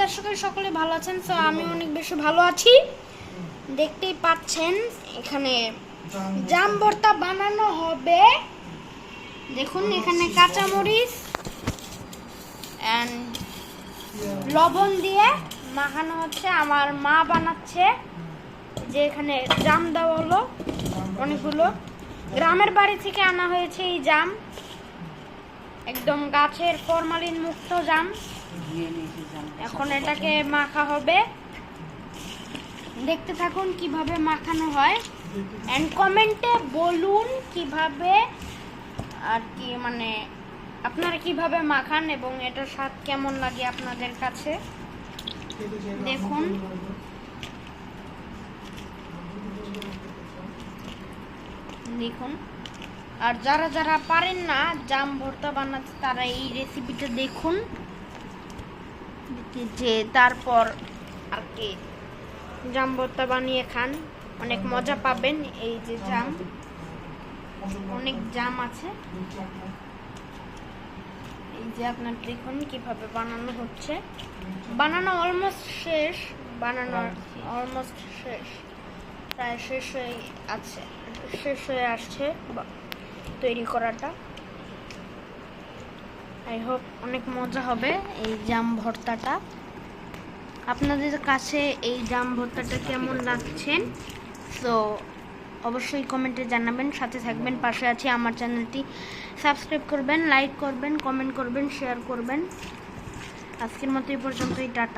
আশা করি সকলে ভালো আছেন। তো আমি অনেক বেশি ভালো আছি। দেখতেই পাচ্ছেন এখানে জাম ভর্তা বানানো হবে। দেখুন এখানে কাঁচামরিচ এন্ড লবণ দিয়ে মাখানো হচ্ছে। আমার মা বানাচ্ছে। যে এখানে জাম দেওয়া হলো অনেকগুলো, গ্রামের বাড়ি থেকে আনা হয়েছে এই জাম, একদম গাছের ফরমালিন মুক্ত জাম। এখন এটাকে মাখা হবে। দেখতে থাকুন কিভাবে মাখানো হয় এন্ড কমেন্টে বলুন কিভাবে আর কি মানে আপনারা কিভাবে মাখান এবং এটার স্বাদ কেমন লাগে আপনাদের কাছে। দেখুন দেখুন আর যারা যারা পারেন না জাম ভর্তা বানাতে তারা এই রেসিপিটা দেখুন, যে তারপর আর কি জাম ভর্তা বানিয়ে খান, অনেক মজা পাবেন। এই যে জাম, অনেক জাম আছে। এই যে আপনার দেখুন কিভাবে বানানো হচ্ছে। বানানো অলমোস্ট শেষ, প্রায় শেষ হয়ে আসছে তৈরি করাটা। আই হোপ অনেক মজা হবে এই জাম ভর্তাটা। আপনাদের কাছে এই জাম ভর্তাটা কেমন লাগছে তো অবশ্যই কমেন্টে জানাবেন। সাথে থাকবেন, পাশে আছি। আমার চ্যানেলটি সাবস্ক্রাইব করবেন, লাইক করবেন, কমেন্ট করবেন, শেয়ার করবেন। আজকের মতো এই পর্যন্তই, টাটা।